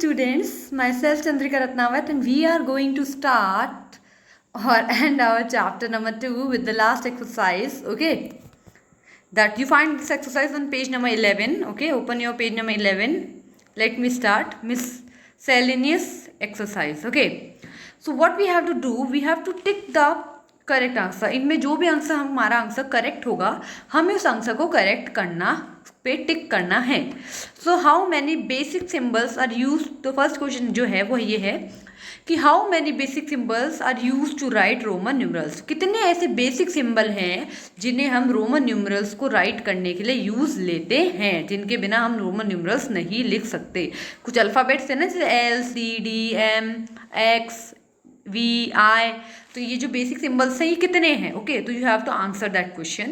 students, myself Chandrika Ratnawat and we are going to start or end our chapter number 2 with the last exercise, okay? That you find this exercise on page number 11, okay? Open your page number 11. Let me start. Miscellaneous exercise, okay? So what we have to do, we have to tick the correct answer. इनमें जो भी answer हमारा answer correct होगा हमें उस answer को correct करना पे टिक करना है. So how many basic symbols are use. तो फर्स्ट क्वेश्चन जो है वो ये है कि how many basic symbols are use to write Roman numerals. कितने ऐसे बेसिक सिंबल हैं जिन्हें हम रोमन न्यूमरल्स को राइट करने के लिए यूज लेते हैं, जिनके बिना हम रोमन न्यूमरल्स नहीं लिख सकते. कुछ अल्फ़ाबेट्स है ना, जैसे L C D M X V I. तो ये जो बेसिक सिंबल्स हैं ये कितने हैं, ओके? तो you have to answer that question.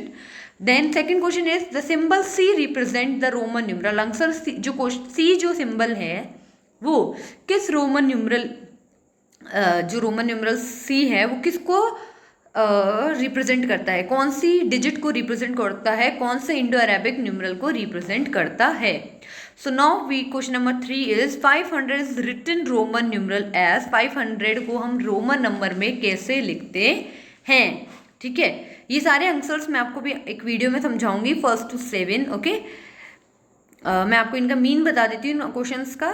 Then second question is the symbol C represent the Roman numeral. Answer जो सी जो सिंबल है वो किस रोमन न्यूमरल, जो रोमन न्यूमरल सी है वो किसको रिप्रेजेंट करता है, कौन सी डिजिट को रिप्रेजेंट करता है, कौन से इंडो अरेबिक न्यूमरल को रिप्रेजेंट करता है. So now we question number 3 is 500 is written Roman numeral as. 500 को हम रोमन नंबर में कैसे लिखते हैं, ठीक है? ये सारे आंसर्स मैं आपको भी एक वीडियो में समझाऊंगी, 1 to 7, ओके? मैं आपको इनका मीन बता देती हूँ क्वेश्चंस का,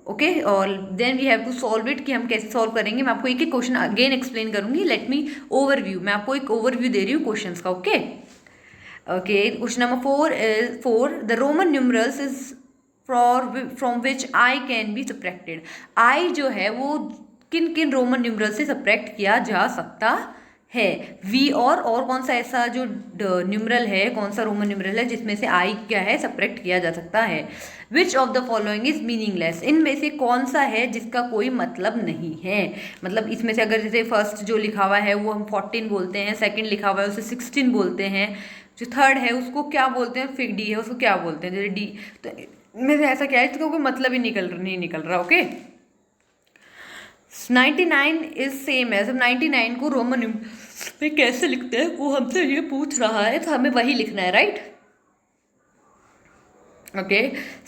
ओके? और then we have to solve it कि हम कैसे सॉल्व करेंगे. मैं आपको एक एक क्वेश्चन अगेन एक्सप्लेन करूंगी. Let me overview. मैं आपको एक ओवरव्यू दे रही हूँ क्वेश्चंस का, okay? Okay, question number 4 the Roman numerals is from which I can be subtracted. I जो है वो किन किन रोमन न्यूमरल से सब्ट्रैक्ट किया जा सकता है. वी और कौन सा ऐसा जो न्यूमरल है, कौन सा रोमन न्यूमरल है जिसमें से आई क्या है सब्ट्रैक्ट किया जा सकता है. Which of the following is meaningless. इनमें से कौन सा है जिसका कोई मतलब नहीं है. मतलब इसमें से अगर जैसे फर्स्ट जो लिखा हुआ है वो हम 14 बोलते हैं, सेकंड लिखा हुआ है उसे 16 बोलते हैं, जो थर्ड है उसको क्या बोलते हैं, फिर डी है उसको क्या बोलते हैं, जैसे डी. तो में से ऐसा क्या है इसका कोई मतलब ही नहीं निकल रहा, ओके? 99 is same as. 99 को रोमन में कैसे लिखते हैं वो हमसे ये पूछ रहा है, तो हमें वही लिखना है, right? Okay.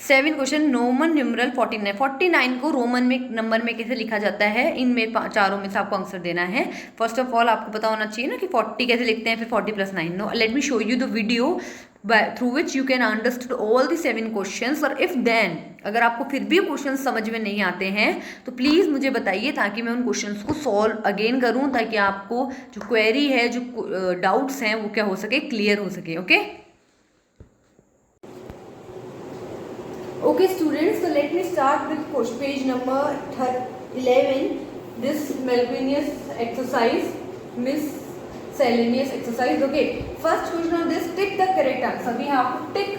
7 question Roman numeral 49 को रोमन में नंबर में कैसे लिखा जाता है. इनमें चारों में से आपको आंसर देना है. फर्स्ट ऑफ ऑल आपको पता होना चाहिए ना कि 40 कैसे लिखते हैं, फिर 40 + 9. No, let me show you the video through which you can understood all the 7 questions. और इफ देन अगर आपको फिर भी क्वेश्चन समझ में नहीं आते हैं तो प्लीज़ मुझे बताइए ताकि मैं उन क्वेश्चंस को सॉल्व अगेन करूं, ताकि आपको जो क्वेरी है, जो डाउट्स हैं वो क्या हो सके, क्लियर हो सके, okay? Okay students, so let me start with page number 11. This miscellaneous exercise, okay? First question on this, tick the correct answer. We have to tick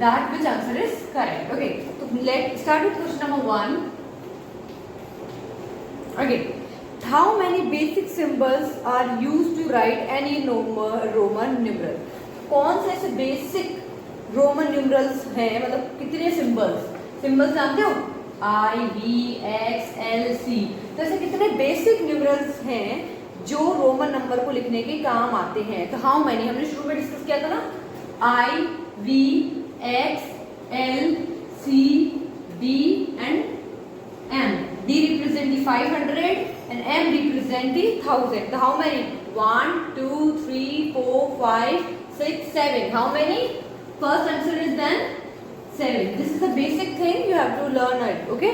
that which answer is correct, okay? So let's start with question number 1. Okay, how many basic symbols are used to write any Roman numeral? कौन से ऐसे basic Roman numerals हैं, मतलब कितने symbols जानते हो? आई V X L सी. तो ऐसे कितने बेसिक न्यूमरल्स हैं जो रोमन नंबर को लिखने के काम आते हैं. तो हाउ मैनी हमने शुरू में डिस्कस किया था ना, I V X L C D and M. D represent the 500 and M represent the 1000. तो how many? 1 2 3 4 5 6 7. How many? First answer is then 7. This is the basic thing you have to learn it, okay?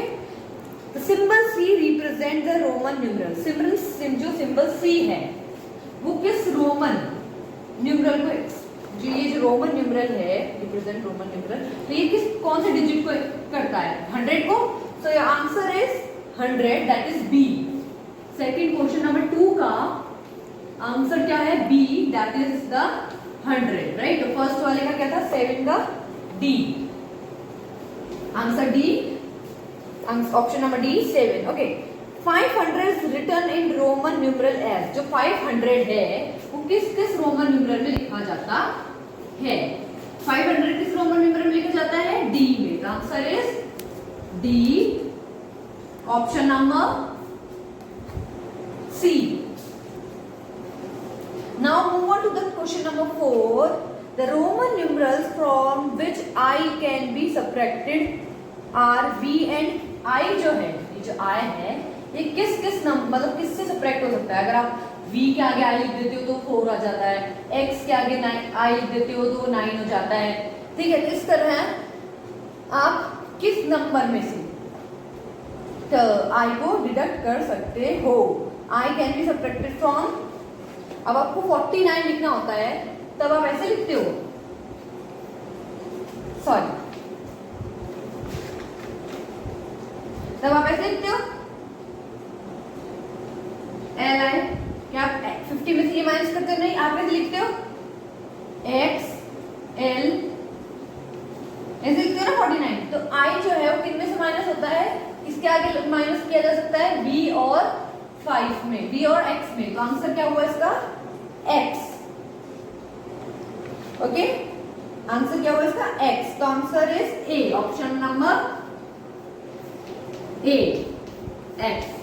The symbol C represent the Roman numeral. जो symbol C है वो किस Roman numeral को, जो ये जो Roman numeral है, represent Roman numeral, तो ये कौन से डिजिट को करता है? 100 को. So your answer is 100, that is B. Second question number 2 का आंसर क्या है? B, that is the 100, right? तो फर्स्ट वाले का क्या था? 7 का D. Answer D, option number D 7, okay? 500 is written in Roman numeral as. जो 500 है वो किस रोमन न्यूमरल में लिखा जाता है? 500 किस रोमन न्यूमरल में लिखा जाता है? D में. Answer is D, option number C. Now move on to the question number 4. The Roman numerals from which I can be subtracted are V and आई जो है, ये जो आई है, ये किस किस नंबर मतलब किससे सब्ट्रैक्ट हो सकता है? अगर आप v के आगे i लिख देते हो तो 4 आ जाता है, x के आगे i लिख देते हो तो 9 हो जाता है। ठीक है, इस तरह आप किस नंबर में से i को डिडक्ट कर सकते हो। i can be subtracted from, अब आपको 49 लिखना होता है तब आप ऐसे लिखते हो, सॉरी तब आप ऐसे लिखते हो एल आई, क्या आप 50 में से ये माइनस करते हो? नहीं, आप कैसे लिखते हो? एक्स एल ऐसे लिखते हो ना 49। तो आई जो है वो किन में से माइनस होता है? इसके आगे माइनस किया जा सकता है बी और 5 में, बी और एक्स में। तो आंसर क्या हुआ इसका? एक्स। ओके, आंसर क्या हुआ इसका? एक्स। तो answer is a, option number A, x.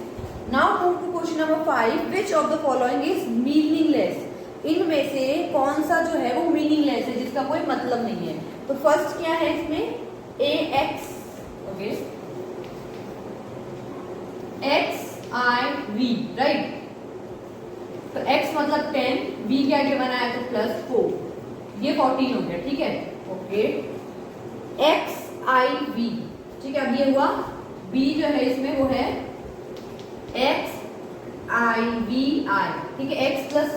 Now move to question number 5. Which of the following is meaningless? इनमें से कौन सा जो है वो मीनिंगलेस है, जिसका कोई मतलब नहीं है? तो फर्स्ट क्या है इसमें? A X, okay, X I V, right. तो x मतलब 10, v के आगे बनाया तो +4, ये 14 हो गया। ठीक है, ओके, एक्स आई वी। ठीक है, अब ये हुआ b जो है इसमें वो है एक्स आई वी आई। ठीक है, x प्लस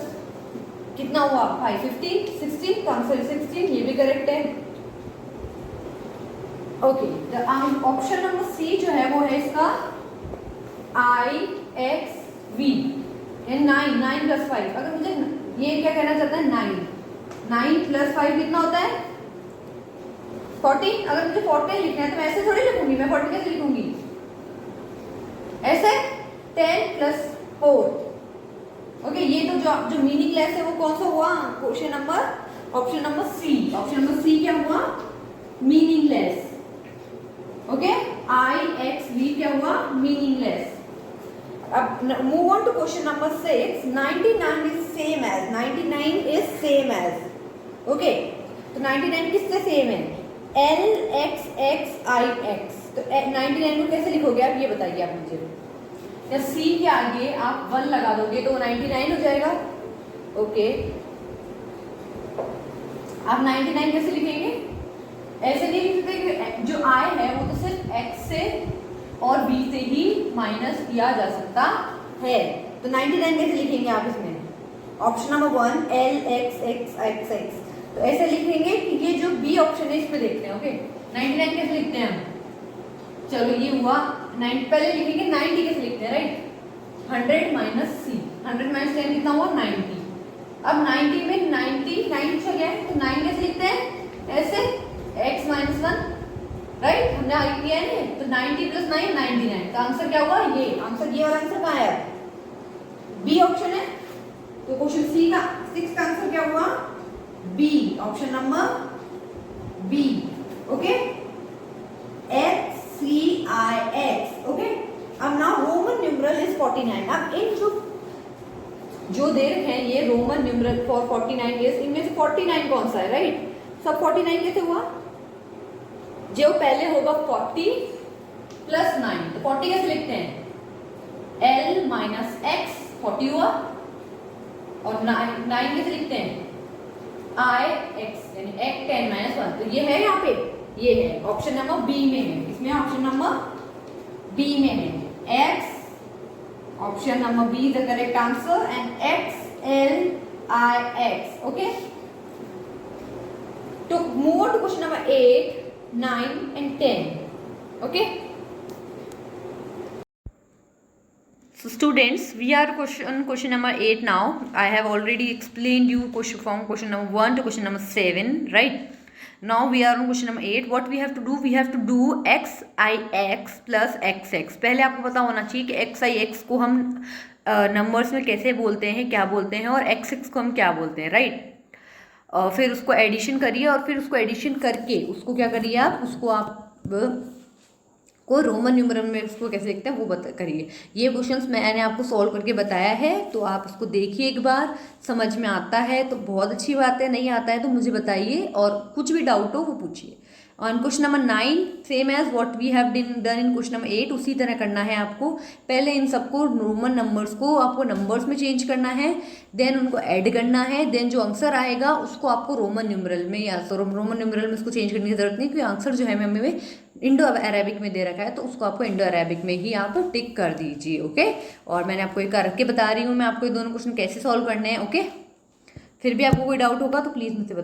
कितना हुआ? 5, 15, 16, तो आंसर 16, ये भी करेक्ट है। ओके, ऑप्शन नंबर सी जो है वो है इसका आई एक्स वी, 9, 9 + 5। अगर मुझे ये क्या कहना चाहता है? 9 + 5 कितना होता है? 40। अगर मुझे 40 लिखना है तो मैं ऐसे थोड़ी लिखूंगी, मैं 40 कैसे लिखूंगी? ऐसे 10 + 4। ओके, ये तो जो मीनिंगलेस है वो कौन सा हुआ? Question number, option number C. Option number C क्या हुआ? Meaningless. Okay, I X V क्या हुआ? मीनिंगलेस। अब move on to question number 6। 99 is same as, 99 is same as, okay, तो 99 किससे सेम है? L X X I X. तो 99 को कैसे लिखोगे आप, ये बताइए आप मुझे। या सी के आगे आप 1 लगा दोगे तो 99 हो जाएगा। ओके, आप 99 कैसे लिखेंगे? ऐसे नहीं लिख सकते, जो आई है वो तो सिर्फ x से और b से ही माइनस किया जा सकता है। तो 99 कैसे लिखेंगे आप इसमें? Option number 1 L X x x x. तो ऐसे लिखेंगे कि ये जो बी ऑप्शन है इसमें देखते हैं। ओके, 99 कैसे लिखते हैं हम? चलो ये हुआ 9, पहले लिखेंगे 90 कैसे लिखते हैं, राइट? 100 माइनस सी, 100 माइनस 10 कितना हुआ? 90। अब 90 में 90 छह गया है तो 9 कैसे लिखते हैं? ऐसे x - 1, राइट, हमने आगे किया है ना। तो 90 + 9 99। तो आंसर क्या हुआ? ये आंसर, ये वाला आंसर कहाँ है? बी ऑप्शन है। तो क्वेश्चन सी का 6 का आंसर क्या हुआ? B, option number B. Okay, X C I X. Okay, अब नाउ रोमन न्यूमरल इज 49। अब इन जो दे रखे हैं ये रोमन न्यूमरल फॉर 49 इज, इनमें से 49 कौन सा है, राइट? सब 49 कैसे हुआ? जो पहले होगा 40 + 9, तो 40 कैसे लिखते हैं? L - x, 40 हुआ। और 9 कैसे लिखते हैं? I x, यानी x 10 - 1। तो ये है यहाँ पे, ये है ऑप्शन नंबर बी में है, इसमें ऑप्शन नंबर बी में है x, option number B the correct answer, and x L I x। Okay, तो move on to question number 8, 9 and 10. Okay, so students, we are question number 8 now. I have already explained you question number 1 to question number 7, right? Now we are on question number 8. What we have to do? We have to do x I x plus x x. पहले आपको पता होना चाहिए कि x I x को हम numbers में कैसे बोलते हैं, क्या बोलते हैं, और x x को हम क्या बोलते हैं, राइट? फिर उसको एडिशन करिए, और फिर उसको एडिशन करके उसको क्या करिए आप, उसको आप को रोमन न्यूमरल में उसको कैसे लिखते हैं वो करिए। ये क्वेश्चंस मैंने आपको सॉल्व करके बताया है, तो आप उसको देखिए एक बार, समझ में आता है तो बहुत अच्छी बात है, नहीं आता है तो मुझे बताइए, और कुछ भी डाउट हो वो पूछिए। On question number 9 same as what we have done in question number 8, उसी तरह करना है आपको। पहले इन सबको रोमन नंबर्स को आपको नंबर्स में चेंज करना है, देन उनको ऐड करना है, देन जो आंसर आएगा उसको आपको रोमन न्यूमरल में, या रोमन न्यूमरल में उसको चेंज करने की जरूरत नहीं, क्योंकि आंसर जो है हमें इंडो अरेबिक में दे रखा है, तो उसको आपको इंडो अरेबिक में ही आप टिक कर दीजिए। ओके, और मैंने आपको ये करके बता रही हूँ मैं आपको ये दोनों क्वेश्चन कैसे सॉल्व करने हैं। ओके, फिर भी आपको कोई डाउट होगा तो प्लीज़ मुझे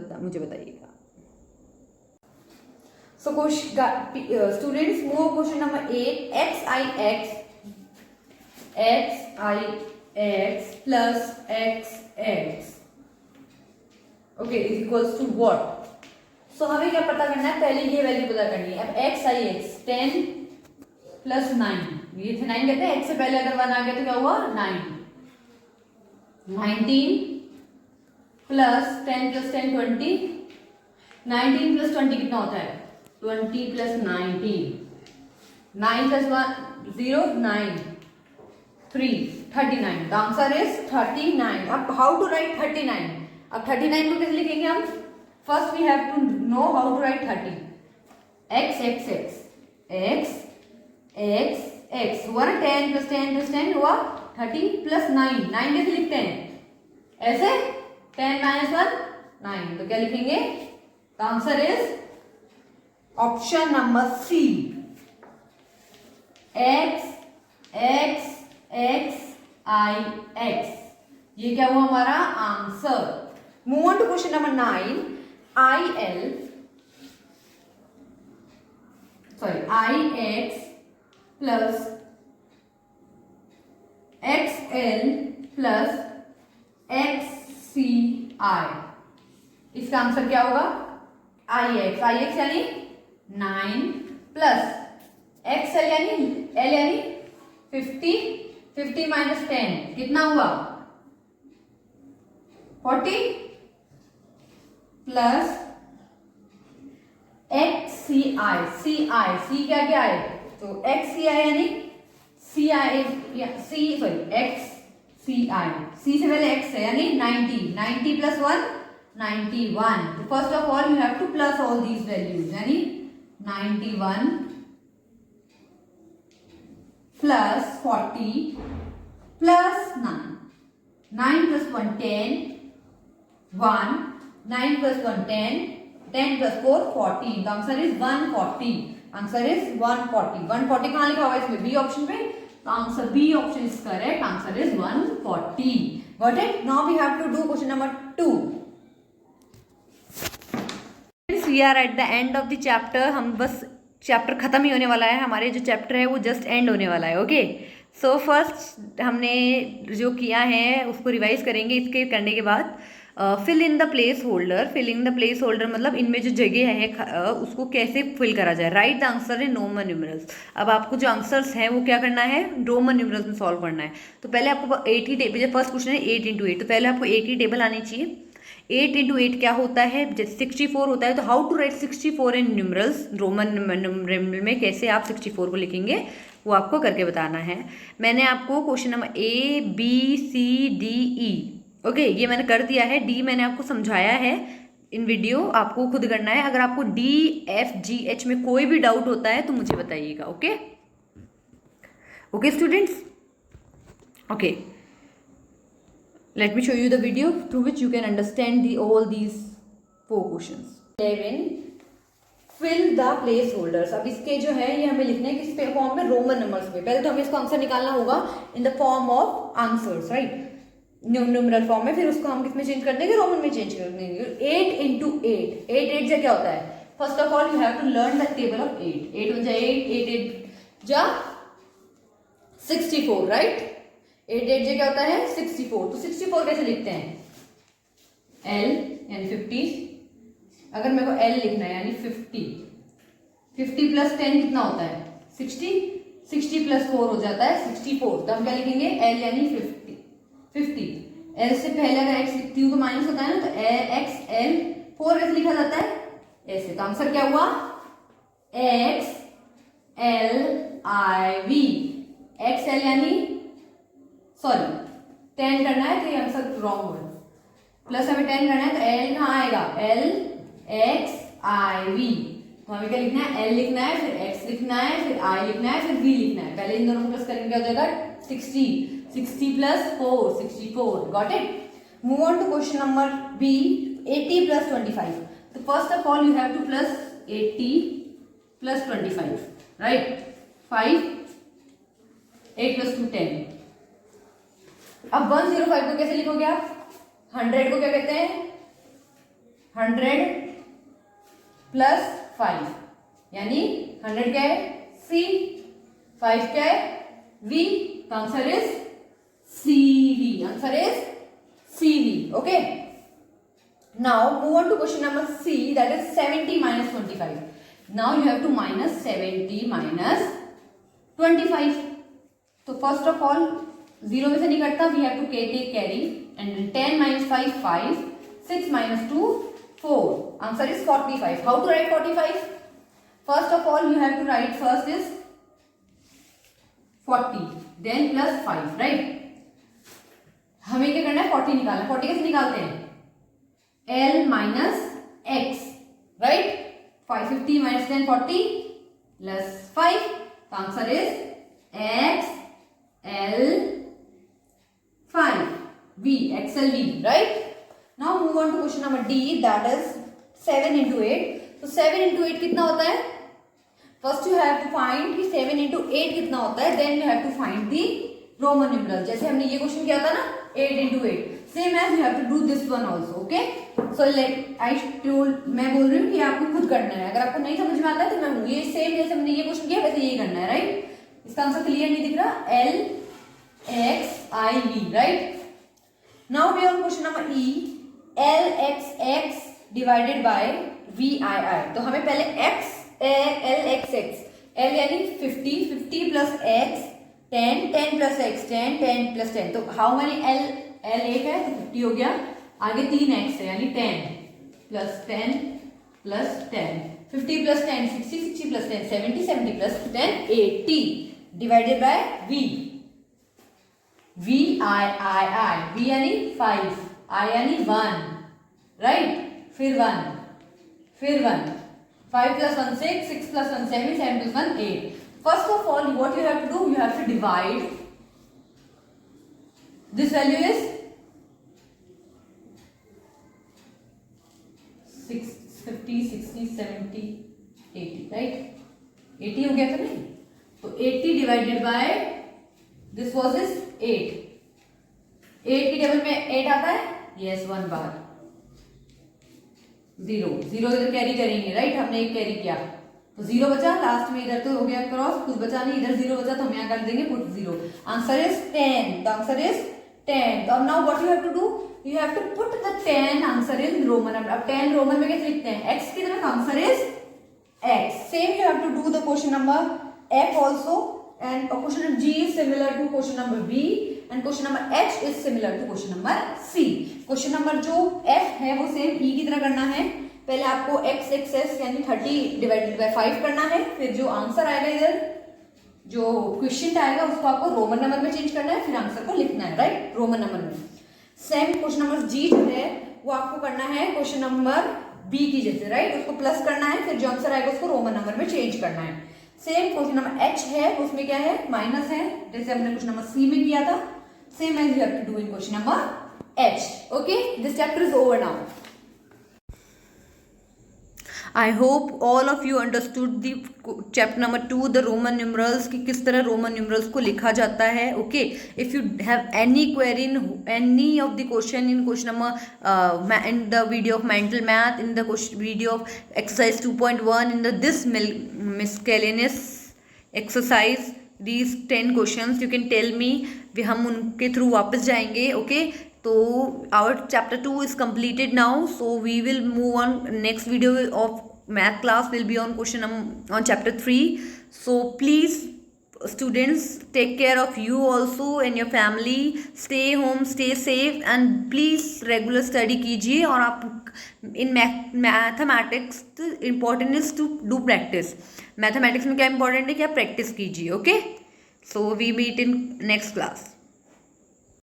बताइएगा। So students, move question number 8. Xix plus xx, okay, is equals to what? So हमें क्या पता करना है, पहले ये वैल्यू पता करनी है। अब xix 10 प्लस 9, ये 9 कहते हैं, x से पहले अगर 1 आ गया तो क्या हुआ 9, 19 प्लस 10 प्लस 10 20, 19 प्लस 20 कितना होता है 20 plus 19, 9 plus 1 0, 9 3 39, the answer is 39। अब हाउ टू राइट 39, अब 39 को कैसे लिखेंगे हम, first we have to know how to write 30, x x x x x x हुआ ना, 10 प्लस 10 प्लस 10 हुआ 30 प्लस 9, 9 कैसे लिखते हैं ऐसे, 10 माइनस 1 9, तो क्या लिखेंगे, the answer is option number C, x x x I x, ये क्या हुआ हमारा answer. Move on to question number 9, I x plus xl plus xci, इसका आंसर क्या होगा ix यानी 9 प्लस xl यानी l यानी 50, 50 माइनस 10 कितना हुआ 40 प्लस xci, ci क्या क्या है, तो xci यानी xci, c से पहले x है यानी 90, 90 प्लस 1 91, तो first of all you have to plus all these values, यानी 91 plus 40 plus 9, 9 plus 1 10, 1 9 plus 1 10, 10 plus 4 14, the answer is 140, answer is 140, 140 कहाँ लिखा हुआ है इसमें बी ऑप्शन पे, तो answer B option is correct, answer is 140। Got it, now we have to do question number 2। We are at the end of the chapter, हम बस chapter खत्म ही होने वाला है, हमारे जो चैप्टर है वो जस्ट एंड होने वाला है। ओके, सो फर्स्ट हमने जो किया है उसको रिवाइज करेंगे। इसके करने के बाद fill in the placeholder, fill in the placeholder मतलब इनमें जो जगह है उसको कैसे फिल करा जाए। Right the answer in Roman numerals, अब आपको जो आंसर्स हैं वो क्या करना है रोमन न्यूमरल्स में सॉल्व करना है। तो पहले आपको 80 टेबल, फर्स्ट क्वेश्चन है 8 इंटू 8, तो पहले आपको 80 टेबल आनी चाहिए। 8 इंटू 8 क्या होता है, जैसे 64 होता है, तो how to write 64 in numerals, Roman numeral में कैसे आप 64 को लिखेंगे वो आपको करके बताना है। मैंने आपको क्वेश्चन नंबर ABCDE, ओके, ये मैंने कर दिया है। डी मैंने आपको समझाया है इन वीडियो, आपको खुद करना है। अगर आपको DFGH में कोई भी डाउट होता है तो मुझे बताइएगा। Okay okay students, okay, let me show you the video through which you can understand all these 4 questions. 11 fill the place holders, अब इसके जो है ये हमें लिखना है किस पे फॉर्म में, रोमन नंबर्स पे। पहले तो हमें इसका आंसर निकालना होगा in the form of answers, right, numeral form में, फिर उसको हम किस में चेंज कर देंगे, रोमन में चेंज कर देंगे। 8 इंटू 8, 8 से क्या होता है, first of all you have to learn the table of 8, 8 1 जा 8, 8 जा 64, राइट, 8 8 क्या होता है 64, तो 64 कैसे लिखते हैं, L यानी 50, अगर मेरे को L लिखना है यानी 50 प्लस 10 कितना होता है 60, 60 प्लस 4 हो जाता है 64, तो हम क्या लिखेंगे L यानी 50, L से पहले अगर x लिखती हूँ तो माइनस होता है ना, तो x L 4 ऐसे लिखा जाता है ऐसे, तो आंसर क्या हुआ x L I V, x L यानी सॉरी 10 करना है तो ये आंसर रॉन्ग हुआ, प्लस हमें 10 करना है तो L कहाँ आएगा L X I V, तो हमें क्या लिखना है, l लिखना है, फिर x लिखना है, फिर i लिखना है, फिर v लिखना है। पहले इन दोनों को प्लस करेंगे क्या हो जाएगा 60 plus 4 64। Got it. Move on to question number b 80 plus 25। तो first of all you have to plus 80 plus 25, right. 5 8 plus 2 10। अब 105 को कैसे लिखोगे आप? 100 को क्या कहते हैं? 100 प्लस 5, यानी 100 क्या है? C, 5 क्या है? V। तो answer is CV। Answer is CV। Okay, now move on to question number C, that is 70 minus 25। Now you have to minus 70 minus 25। तो फर्स्ट ऑफ ऑल 0 में से नहीं कटता, we have to take carry and 10 minus 5 5, 6 minus 2 4. Answer is 45. How to write 45? First of all you have to write first is 40 then plus 5, right? हमें क्या करना है? 40 निकालना है। 40 कैसे निकालते हैं? L minus x, right? 550 minus 10 40 plus 5. The answer is x L 5 V, XLV, right? Now move on to question number D, that is 7 into 8. So 7 into 8 कितना होता है? First you have to find कि 7 into 8 कितना होता है, then you have to find the Roman numeral. जैसे हमने ये क्वेश्चन किया था ना 8 into 8, same as you have to do this one also. Okay? So मैं बोल रही हूँ कि आपको खुद करना है। अगर आपको नहीं समझ में आता है तो मैं ये सेम जैसे हमने ये क्वेश्चन किया वैसे ये करना है, राइट? इसका आंसर क्लियर नहीं दिख रहा? L X I V, right? Now we are on question number E, LXX divided by VII। तो हमें पहले LXX, L यानी 50 50 plus x 10 10 plus x 10 10 plus 10। तो हाउ मेनी L 1 है तो 50 हो गया, आगे 3x है यानी 10 plus 10 plus 10, 50 plus 10 60 60 plus 10 70 70 plus 10 80 divided by V। V यानी 5, I यानी 1, राइट? फिर 1 फिर 1, 5 plus 1 6, 6 plus 1 7, 7 plus 1 8। First of all what you have to do, you have to divide this value is 50 60 70 80, right? 80 हो गया था नहीं? तो 80 divided by this was is 8। 8 की टेबल में 8 आता है, यस 1 बार 0 0 इधर कैरी करेंगे, राइट? हमने एक कैरी किया तो 0 बचा, लास्ट में इधर तो हो गया क्रॉस, कुछ बचा नहीं, इधर 0 बचा तो हम यहाँ कर देंगे put 0। Answer is 10। The answer is 10। तो अब now what you have to do, you have to put the 10 answer in Roman. अब 10 रोमन में कैसे लिखते हैं? x की तरफ, answer is x। Same you have to do the question number F also, and question number G is similar to question number B, and question number H is similar to question number C। Question number जो F है वो same E की तरह करना है। पहले आपको x access यानी 30 डिवाइडेड बाय 5 करना है, फिर जो आंसर आएगा इधर जो क्वेश्चन आएगा उसको आपको रोमन नंबर में चेंज करना है, फिर आंसर को लिखना है, राइट? रोमन नंबर में। सेम क्वेश्चन नंबर G जो है वो आपको करना है क्वेश्चन नंबर B की जैसे, राइट? उसको प्लस करना है, फिर जो आंसर आएगा उसको रोमन नंबर में चेंज करना है। सेम क्वेश्चन नंबर H है, उसमें क्या है? माइनस है, जैसे हमने क्वेश्चन नंबर C में किया था। Same as you have to do in question number H। Okay, this chapter is over now. I hope all of you understood the chapter number 2, the Roman numerals, कि किस तरह Roman numerals को लिखा जाता है। Okay, if you have any query in any of the question in question number in the video of mental math, in the video of exercise 2.1, in the this miscellaneous exercise, these 10 questions you can tell me, हम उनके through वापस जाएंगे। Okay, so our chapter 2 is completed now, so we will move on. Next video of math class will be on question on chapter 3. So please students, take care of you also and your family. Stay home, stay safe, and please regular study कीजिए। और आप in mathematics important is to do practice। mathematics में क्या important है कि आप practice कीजिए। Okay, so we meet in next class।